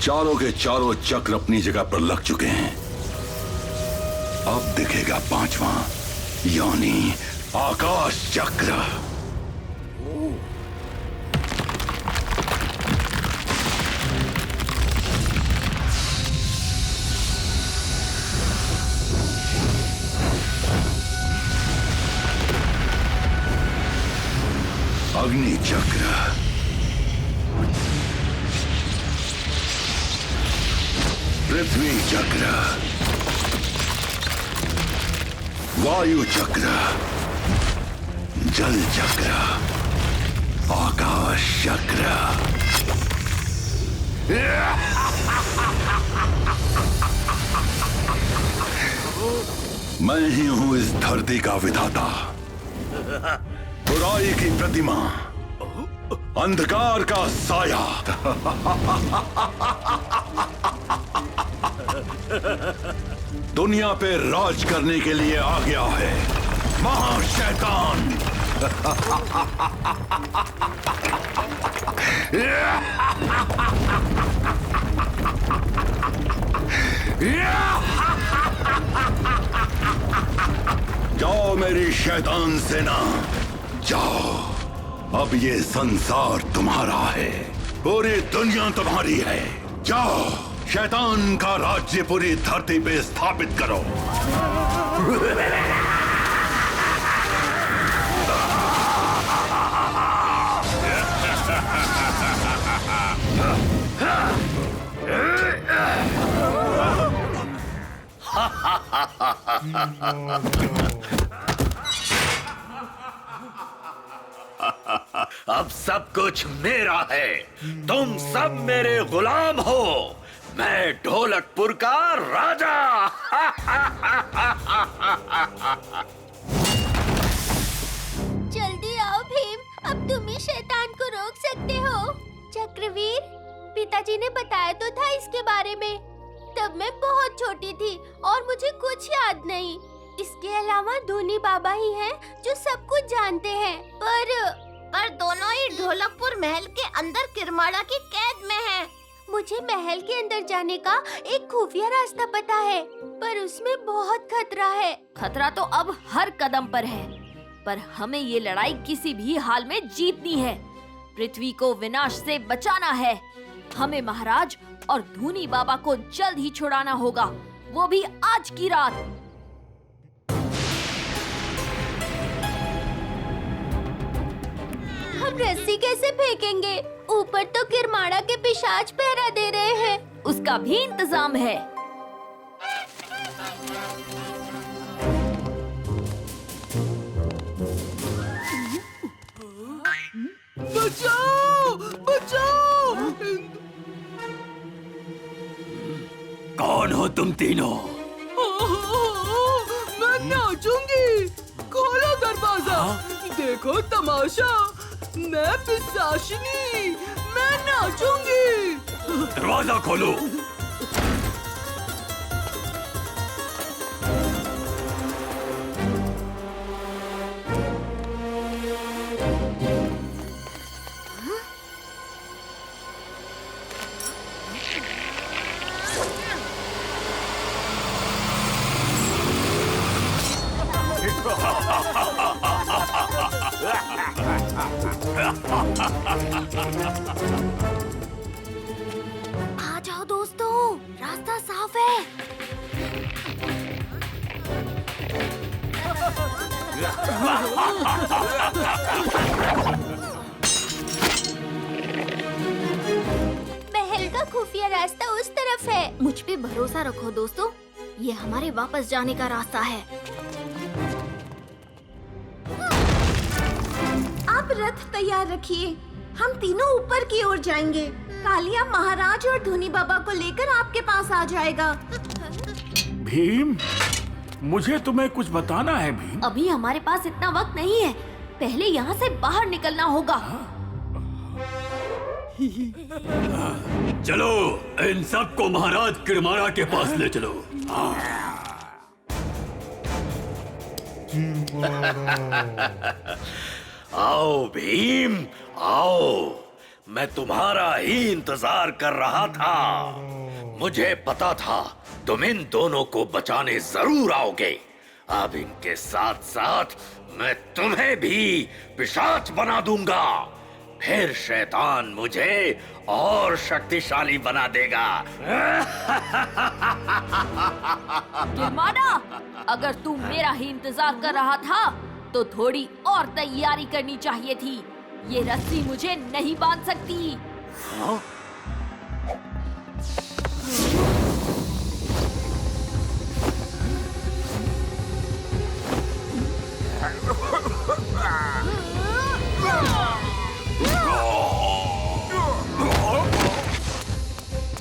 चारों के चारों चक्र अपनी जगह पर लग चुके हैं। अब दिखेगा पांचवा, यानी आकाश चक्र। अग्नि चक्र, पृथ्वी चक्र, वायु चक्र, जल चक्र, आकाश चक्र। मैं ही हूं इस धरती का विधाता, बुराई की प्रतिमा, अंधकार का साया। दुनिया पे राज करने के लिए आ गया है महाशैतान। जाओ मेरी शैतान सेना, जाओ। अब ये संसार तुम्हारा है, पूरी दुनिया तुम्हारी है। जाओ, शैतान का राज्य पूरी धरती पे स्थापित करो। अब सब कुछ मेरा है, तुम सब मेरे गुलाम हो। मैं ढोलकपुर का राजा। जल्दी आओ भीम, अब तुम ही शैतान को रोक सकते हो। चक्रवीर, पिताजी ने बताया तो था इसके बारे में। तब मैं बहुत छोटी थी और मुझे कुछ याद नहीं। इसके अलावा धोनी बाबा ही हैं जो सब कुछ जानते हैं। पर दोनों ही ढोलकपुर महल के अंदर किरमाड़ा की कैद में हैं। मुझे महल के अंदर जाने का एक खुफिया रास्ता पता है, पर उसमें बहुत खतरा है। खतरा तो अब हर कदम पर है, पर हमें ये लड़ाई किसी भी हाल में जीतनी है। पृथ्वी को विनाश से बचाना है। हमें महाराज और धूनी बाबा को जल्द ही छुड़ाना होगा, वो भी आज की रात। हम रस्सी कैसे फेंकेंगे? ऊपर तो किरमाड़ा के पिशाच पहरा दे रहे हैं। उसका भी इंतजाम है। बचाओ! बचाओ! कौन हो तुम तीनों? मैं नाचूंगी। खोलो दरवाजा। देखो तमाशा। मैं पिशाचिनी। मैं नाचूंगी। दरवाजा खोलो। आ जाओ दोस्तों, रास्ता साफ है। महल का खुफिया रास्ता उस तरफ है। मुझ पे भरोसा रखो दोस्तों, ये हमारे वापस जाने का रास्ता है। आप रथ तैयार रखिए, हम तीनों ऊपर की ओर जाएंगे। कालिया महाराज और धोनी बाबा को लेकर आपके पास आ जाएगा। भीम, मुझे तुम्हें कुछ बताना है भीम। अभी हमारे पास इतना वक्त नहीं है, पहले यहाँ से बाहर निकलना होगा। चलो, इन सबको महाराज किरमाड़ा के पास ले चलो। आओ भीम, आओ। मैं तुम्हारा ही इंतजार कर रहा था। मुझे पता था तुम इन दोनों को बचाने जरूर आओगे। अब इनके साथ साथ मैं तुम्हें भी पिशाच बना दूंगा। फिर शैतान मुझे और शक्तिशाली बना देगा। गिरमाना, अगर तू मेरा ही इंतजार कर रहा था तो थोड़ी और तैयारी करनी चाहिए थी। ये रस्सी मुझे नहीं बांध सकती। हाँ?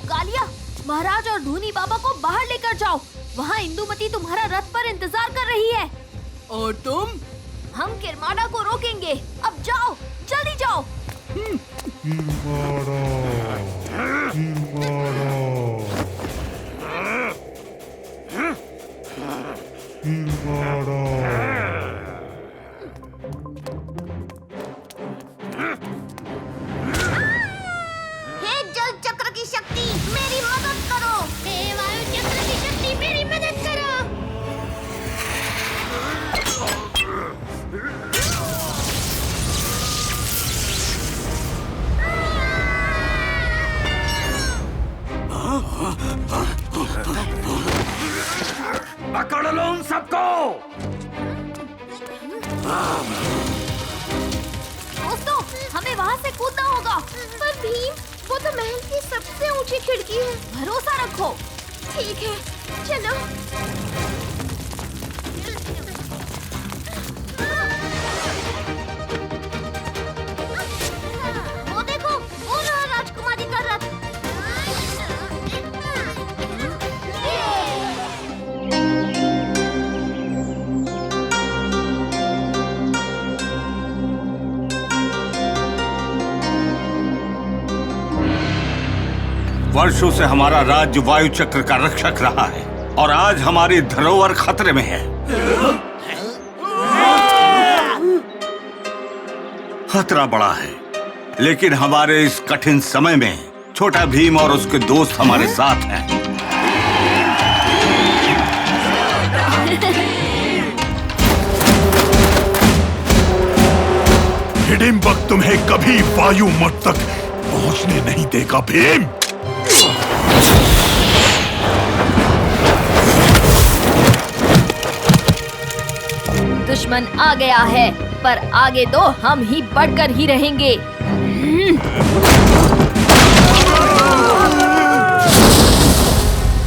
कालिया, महाराज और धूनी बाबा को बाहर लेकर जाओ। वहाँ इंदुमती तुम्हारा रथ पर इंतजार कर रही है। और तुम? हम किरमाना को रोकेंगे। अब जाओ, जल्दी जाओ। हे जल चक्र की शक्ति, मेरी मदद करो। हे वायु चक्र की शक्ति, मेरी मदद करो। पकड़ लो उन सबको। दोस्तों, हमें वहाँ से कूदना होगा। पर भीम, वो तो महल की सबसे ऊंची खिड़की है। भरोसा रखो। ठीक है, चलो। वो देखो, वो रहा राजकुमारी का रथ। वर्षों से हमारा राज्य वायु चक्र का रक्षक रहा है और आज हमारी धरोहर खतरे में है। खतरा बड़ा है, लेकिन हमारे इस कठिन समय में छोटा भीम और उसके दोस्त हमारे साथ हैं। हिडिंबक तुम्हें कभी वायु मठ तक पहुंचने नहीं देगा भीम। दुश्मन आ गया है, पर आगे तो हम ही बढ़कर ही रहेंगे।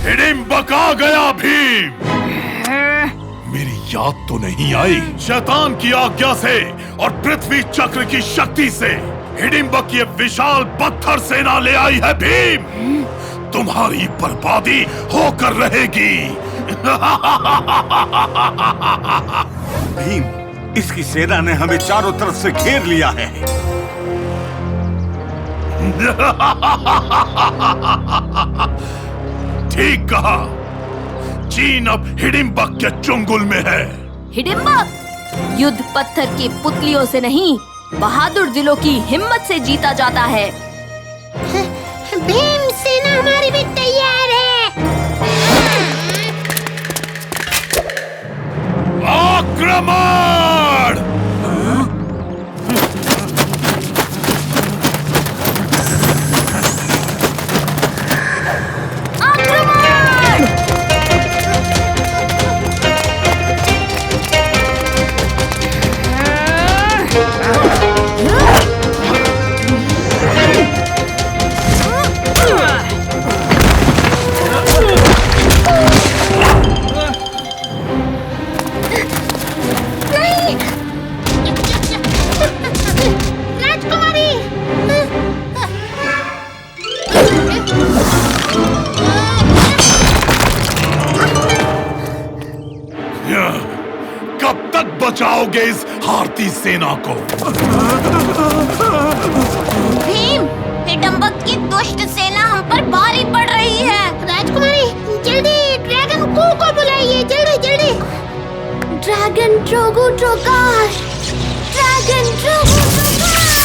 हिडिंबक आ गया भीम। मेरी याद तो नहीं आई? शैतान की आज्ञा से और पृथ्वी चक्र की शक्ति से हिडिंबक ये विशाल पत्थर सेना ले आई है भीम। तुम्हारी बर्बादी होकर रहेगी। भीम, इसकी सेना ने हमें चारों तरफ से घेर लिया है। ठीक कहा। चीन अब हिडिंबक के चुंगल में है। हिडिंबक, युद्ध पत्थर की पुतलियों से नहीं, बहादुर दिलों की हिम्मत से जीता जाता है। भीम, सेना हमारी भी तैयार है। आक्रमण! कब तक बचाओगे इस हारती सेना को? भीम, हिडिंबक की दुष्ट सेना हम पर भारी पड़ रही है। राजकुमारी, जल्दी ड्रैगन को बुलाइए, जल्दी जल्दी। ड्रैगन ड्रोगो ड्रोगाश, ड्रैगन ड्रोगो ड्रोगाश।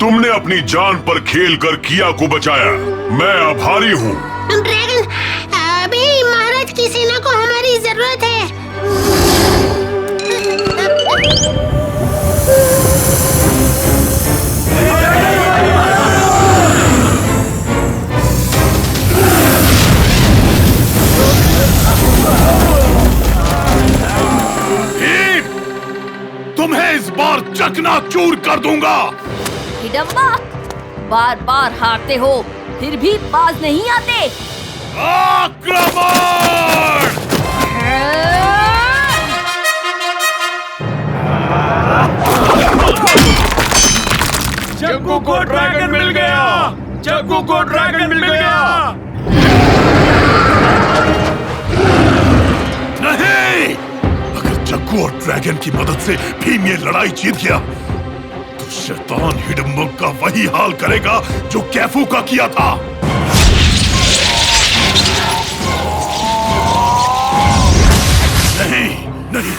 तुमने अपनी जान पर खेलकर किया को बचाया। मैं आभारी हूँ। ड्रैगन, अभी महाराज की सेना को हमारी जरूरत है। तुम्हें इस बार चकनाचूर कर दूंगा। हिडम्बा, बार बार हारते हो, फिर भी बाज नहीं आते। आक्रमण! जग्गू को ड्रैगन मिल गया। जग्गू को ड्रैगन मिल गया। नहीं, अगर जग्गू और ड्रैगन की मदद से भीम ये लड़ाई जीत गया तो शैतान हिडम्बा का वही हाल करेगा जो कैफू का किया था। नहीं नहीं,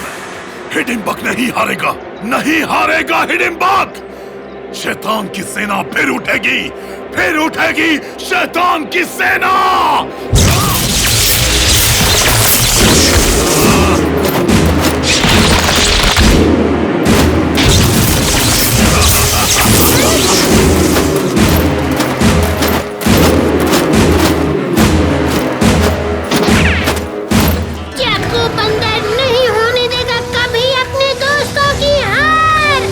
हिडिंबक नहीं हारेगा, नहीं हारेगा हिडिंबक। शैतान की सेना फिर उठेगी शैतान की सेना। जग्गू बंदर नहीं होने देगा कभी अपने दोस्तों की हार।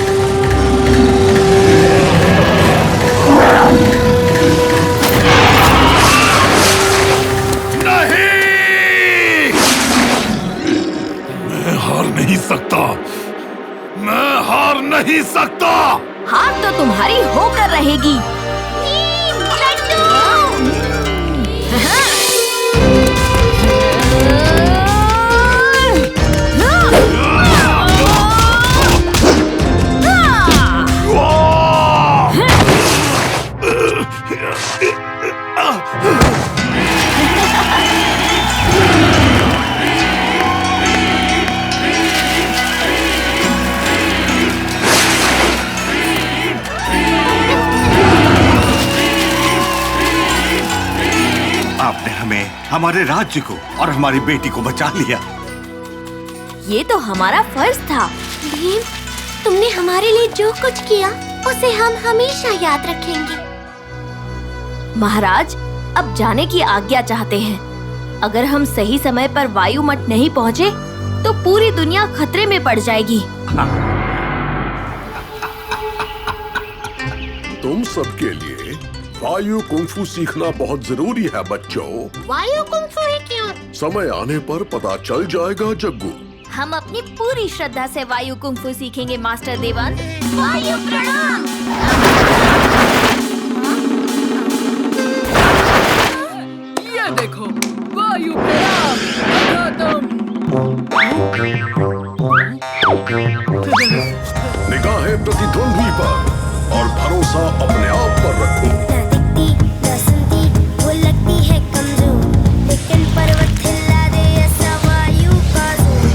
नहीं, मैं हार नहीं सकता, मैं हार नहीं सकता। हार तो तुम्हारी होकर रहेगी। आपने हमें, हमारे राज्य को और हमारी बेटी को बचा लिया। ये तो हमारा फर्ज था। भीम, तुमने हमारे लिए जो कुछ किया उसे हम हमेशा याद रखेंगे। महाराज, अब जाने की आज्ञा चाहते हैं। अगर हम सही समय पर वायुमठ नहीं पहुँचे तो पूरी दुनिया खतरे में पड़ जाएगी। तुम सबके लिए वायु कुंफू सीखना बहुत जरूरी है बच्चों। वायु कुंफू है क्यों? समय आने पर पता चल जाएगा जग्गू। हम अपनी पूरी श्रद्धा से वायु कुंफू सीखेंगे मास्टर देवांश। वायु प्रणाम। ये देखो, वायु प्रणाम निगाहें प्रतिद्वंद्वी पर और भरोसा अपने आप पर रखो। वो लगती है कमजोर, लेकिन पर्वत हिला दे ऐसा वायु का जोर।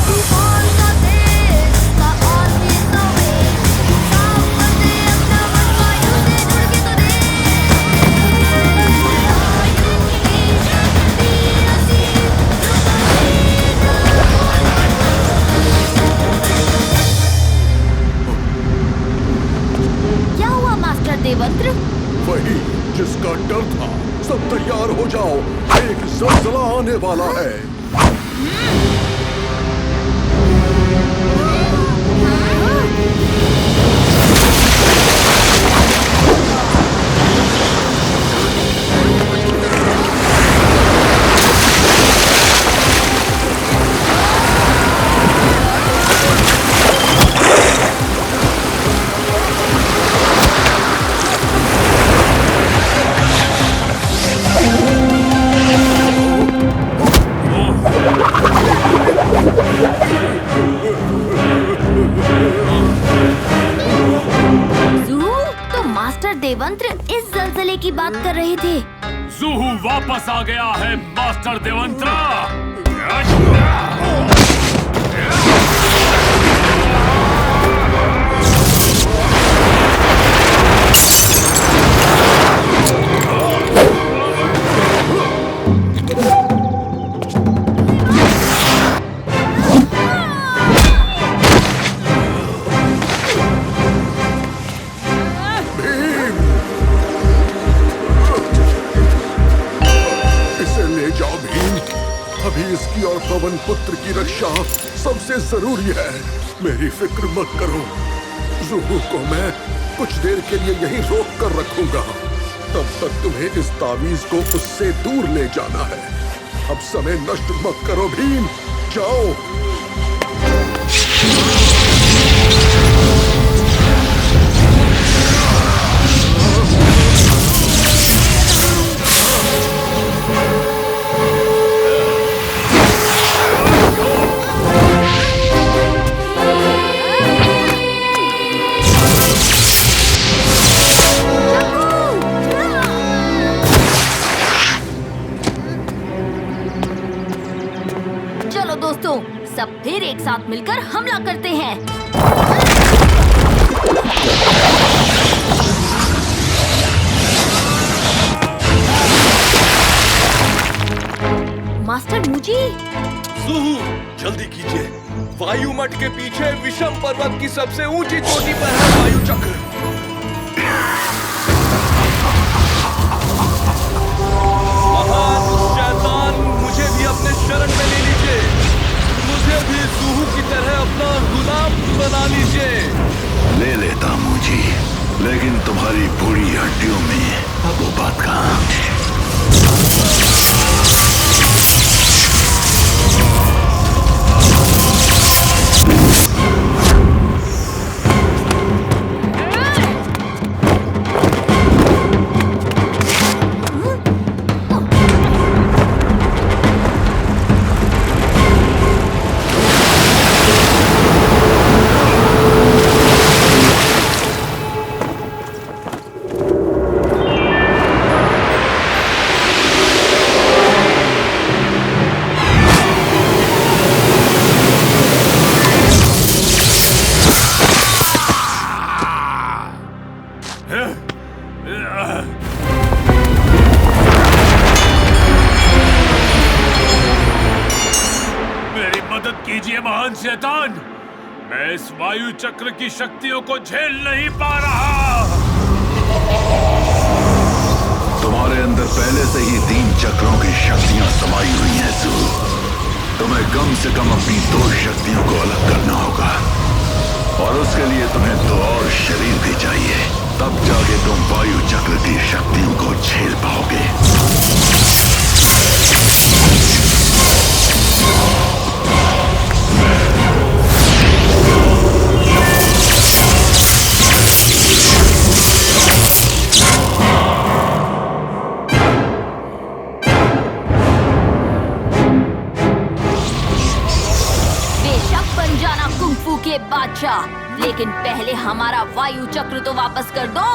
तूफान का तेज का आती सोए, सामने अपना मन वायु से जुड़ के तो दे। क्या हुआ मास्टर देवंत्र? वही जिसका डर था। सब तैयार हो जाओ, एक ज़लज़ला आने वाला है। जू, तो मास्टर देवंत्र इस जलजले की बात कर रहे थे। ज़ूहू वापस आ गया है मास्टर देवंत्रा। इसकी और पवन पुत्र की रक्षा सबसे जरूरी है। मेरी फिक्र मत करो, ज़ूहू को मैं कुछ देर के लिए यहीं रोक कर रखूंगा। तब तक तुम्हें इस तावीज को उससे दूर ले जाना है। अब समय नष्ट मत करो भीम, जाओ। सब फिर एक साथ मिलकर हमला करते हैं। मास्टर मुझी, ज़ूहू जल्दी कीजिए। वायुमठ के पीछे विषम पर्वत की सबसे ऊंची चोटी पर है वायु चक्र। महान शैतान, मुझे भी अपने शरण में ले लीजिए। मुझे भी ज़ूहू की तरह अपना गुलाम बना लीजिए। ले लेता मुझे, लेकिन तुम्हारी पूरी हड्डियों में अब वो बात कहाँ। शैतान, मैं इस वायु चक्र की शक्तियों को झेल नहीं पा रहा। तुम्हारे अंदर पहले से ही 3 चक्रों की शक्तियां समाई हुई हैं ज़ूहू। तुम्हें कम से कम अपनी 2 शक्तियों को अलग करना होगा, और उसके लिए तुम्हें 2 और शरीर भी चाहिए। तब जाके तुम वायु चक्र की शक्तियों को झेल पाओगे। बादशाह, लेकिन पहले हमारा वायु चक्र तो वापस कर दो।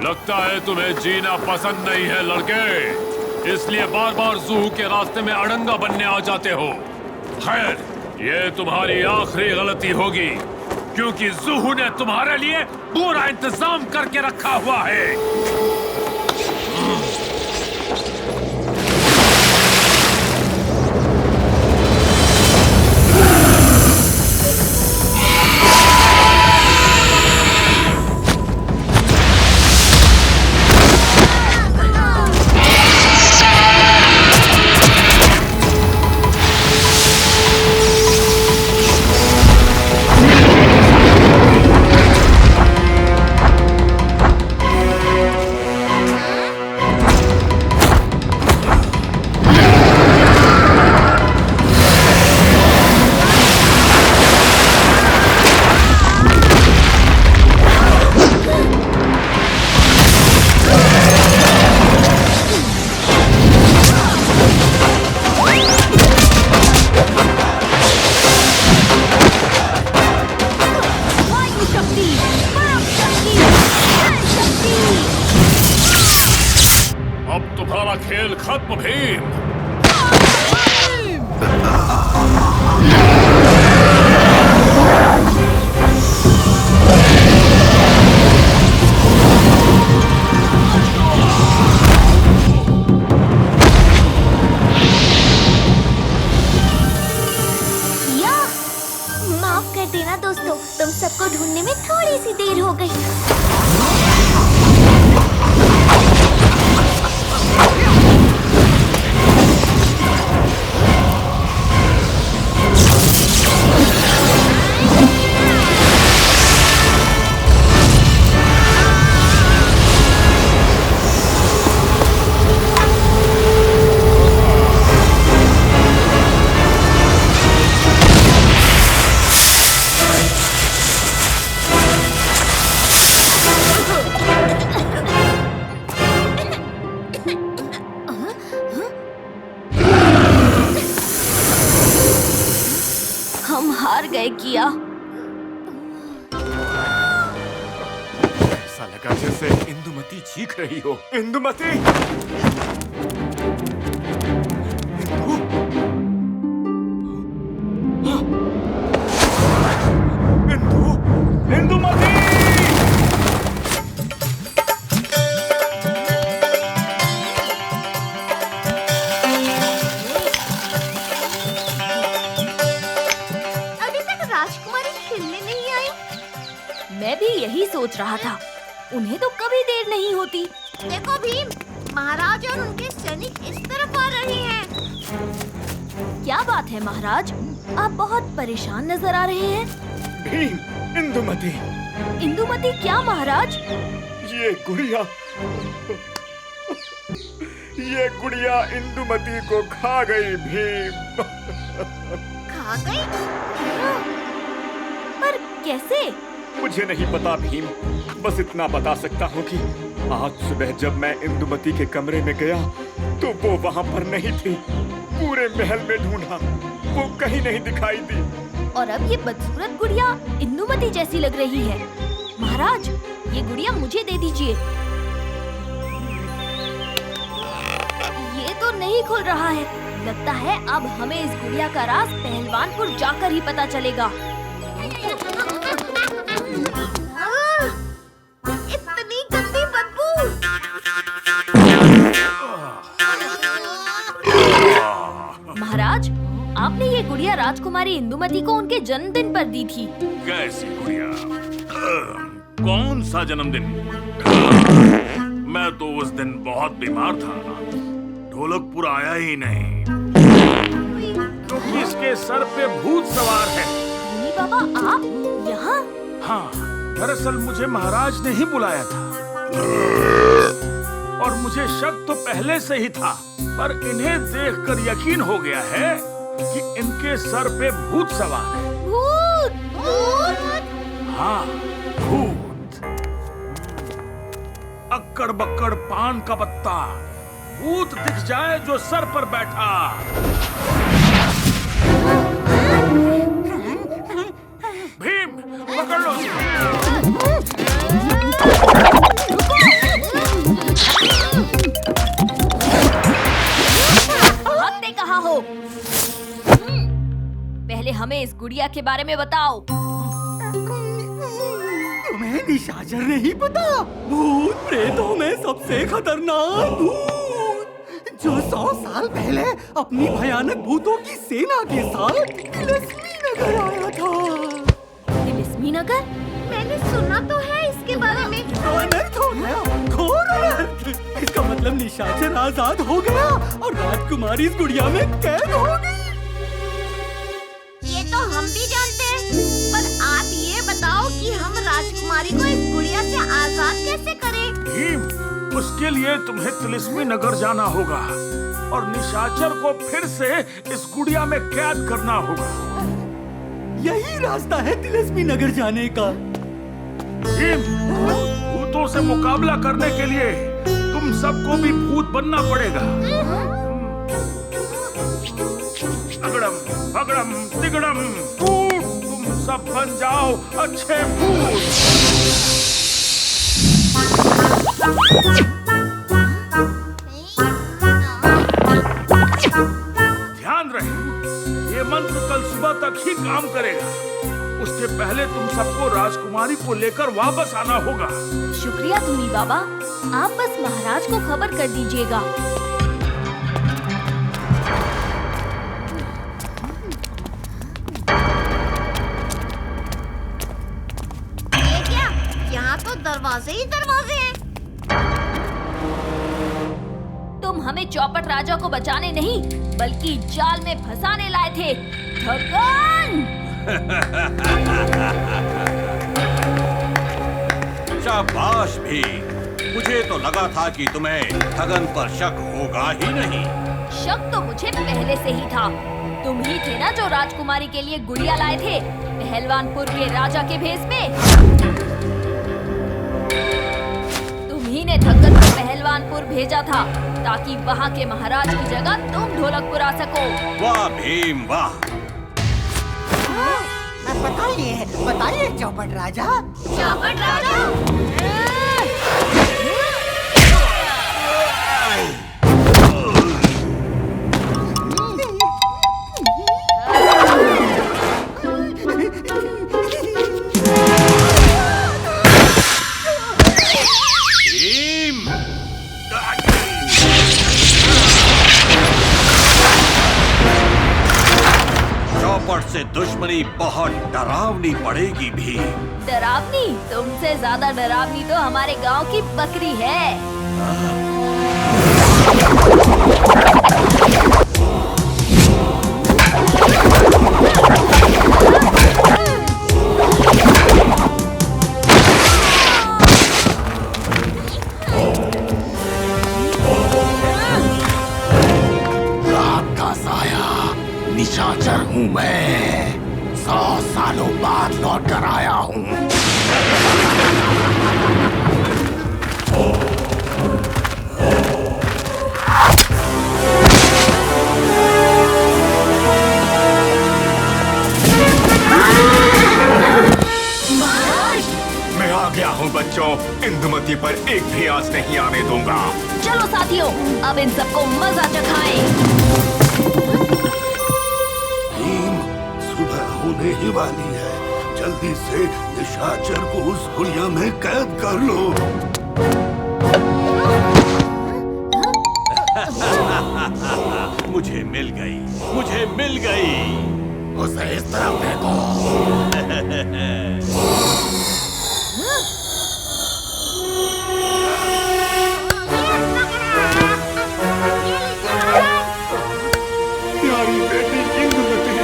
लगता है तुम्हें जीना पसंद नहीं है लड़के, इसलिए बार बार ज़ूहू के रास्ते में अड़ंगा बनने आ जाते हो। खैर, ये तुम्हारी आखिरी गलती होगी, क्योंकि ज़ूहू ने तुम्हारे लिए पूरा इंतजाम करके रखा हुआ है। खेल खत्म भीम। माफ कर देना दोस्तों, तुम सबको ढूंढने में थोड़ी सी देर हो गई। हम हार गए किया। ऐसा लगा जैसे इंदुमती चीख रही हो। इंदुमती! इंदुमती! राजकुमारी खेलने नहीं आई। मैं भी यही सोच रहा था, उन्हें तो कभी देर नहीं होती। देखो भीम, महाराज और उनके सैनिक इस तरफ आ रहे हैं। क्या बात है महाराज, आप बहुत परेशान नजर आ रहे हैं। भीम, इंदुमती! इंदुमती क्या महाराज? ये गुड़िया इंदुमती को खा गई भीम। खा गई? पर कैसे? मुझे नहीं पता भीम, बस इतना बता सकता हूँ कि आज सुबह जब मैं इंदुमती के कमरे में गया तो वो वहाँ पर नहीं थी। पूरे महल में ढूंढा, वो कहीं नहीं दिखाई दी। और अब ये बदसूरत गुड़िया इंदुमती जैसी लग रही है। महाराज, ये गुड़िया मुझे दे दीजिए। ये तो नहीं खुल रहा है। लगता है अब हमें इस गुड़िया का राज पहलवानपुर जाकर ही पता चलेगा। इतनी गंदी बदबू! महाराज, आपने ये गुड़िया राजकुमारी इंदुमती को उनके जन्मदिन पर दी थी। कैसी गुड़िया? कौन सा जन्मदिन? मैं तो उस दिन बहुत बीमार था, ढोलकपुर आया ही नहीं क्योंकि इसके सर पे भूत सवार है। धोनी बाबा, आप यहाँ? हाँ, दरअसल मुझे महाराज ने ही बुलाया था और मुझे शक तो पहले से ही था, पर इन्हें देखकर यकीन हो गया है कि इनके सर पे भूत सवार है। भूत! हाँ, भूत। अक्कड़ बक्कड़ पान का पत्ता, भूत दिख जाए जो सर पर बैठा। भीम, पकड़ लो। भागते कहाँ हो? पहले हमें इस गुड़िया के बारे में बताओ। तुम्हें निशाचर नहीं पता? भूत प्रेतों में सबसे खतरनाक भूत, जो 100 साल पहले अपनी भयानक भूतों की सेना के साथ तिलिस्मी नगर आया था। तिलिस्मी नगर? मैंने सुना तो है इसके बारे में। अनर्थ हो गया, घोर अनर्थ। इसका मतलब निशाचर आजाद हो गया और राजकुमारी इस गुड़िया में कैद हो गई। ये तो हम भी जानते हैं, पर आप ये बताओ कि हम राजकुमारी को इस गुड़िया से आजाद कैसे करें? भीम, उसके लिए तुम्हें तिलिस्मी नगर जाना होगा और निशाचर को फिर से इस गुड़िया में कैद करना होगा। यही रास्ता है तिलिस्मी नगर जाने का। भीम, भूतों से मुकाबला करने के लिए तुम सबको भी भूत बनना पड़ेगा। अगड़म पगड़म तिगड़म भूत, तुम सब बन जाओ अच्छे भूत। कल सुबह तक ही काम करेगा। उसके पहले तुम सबको राजकुमारी को लेकर वापस आना होगा। शुक्रिया धूनी बाबा, आप बस महाराज को खबर कर दीजिएगा। ये क्या? यहाँ तो दरवाजे ही दरवाजे हैं। तुम हमें चौपट राजा को बचाने नहीं बल्कि जाल में फंसाने लाए थे। ठगन! शाबाश भी। मुझे तो लगा था कि तुम्हें ठगन पर शक होगा ही नहीं। शक तो मुझे पहले से ही था। तुम ही थे ना जो राजकुमारी के लिए गुड़िया लाए थे पहलवानपुर के राजा के भेष में। तुम ही ने ठगन को पहलवानपुर भेजा था ताकि वहाँ के महाराज की जगह तुम ढोलकपुर आ सको। वाह भीम वाह। बताइए चौपट राजा। चौपट राजा? चौपट से दुश्मनी बहुत डरावनी पड़ेगी भी। डरावनी? तुमसे ज्यादा डरावनी तो हमारे गांव की बकरी है। रात का साया निशाचर हूँ मैं। 100 सालों बाद लौट कर आया हूँ। मैं आ गया हूँ बच्चों। इंदुमती पर एक भी आंच नहीं आने दूंगा। चलो साथियों, अब इन सबको मजा चखाएं। भीम, सुबह होने ही वाली है। जल्दी से निशाचर को उस गुड़िया में कैद कर लो। मुझे मिल गई, मुझे मिल गई। उसे इस तरफ देखो। प्यारी बेटी इंदुमती।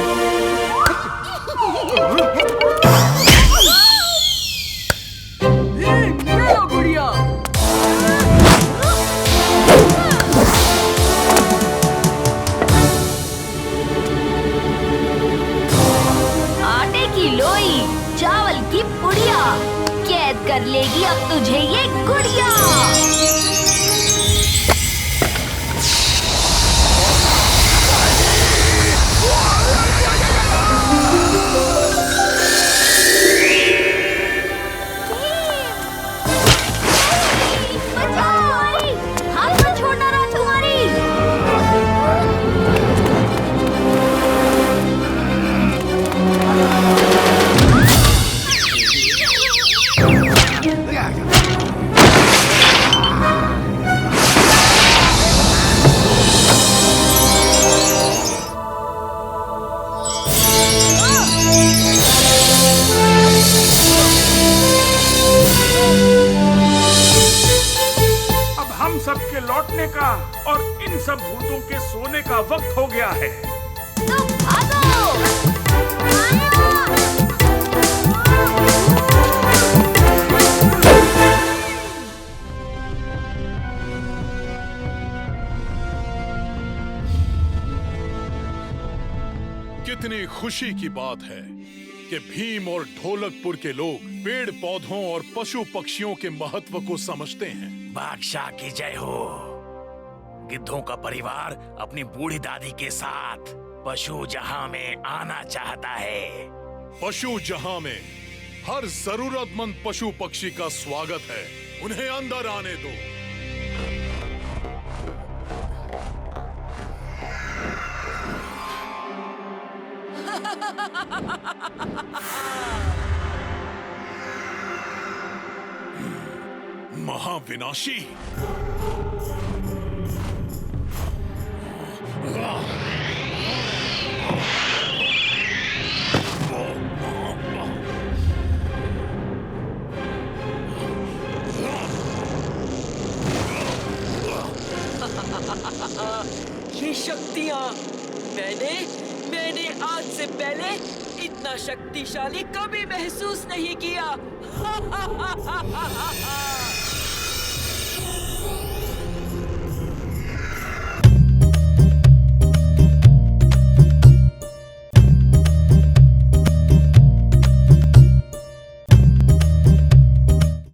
मेरा गुड़िया। आटे की लोई, चावल की पुड़िया, कैद कर लेगी अब तुझे ये गुड़िया। हाथ मत छोड़ना राजकुमारी। अब हम सबके लौटने का और इन सब भूतों के सोने का वक्त हो गया है। तो भागो। कितनी खुशी की बात है कि भीम और ढोलकपुर के लोग पेड़ पौधों और पशु पक्षियों के महत्व को समझते हैं। बादशाह की जय हो। गिद्धों का परिवार अपनी बूढ़ी दादी के साथ पशु जहां में आना चाहता है। पशु जहां में हर जरूरतमंद पशु पक्षी का स्वागत है। उन्हें अंदर आने दो। महाविनाशी। ये शक्तियाँ मैंने आज से पहले इतना शक्तिशाली कभी महसूस नहीं किया।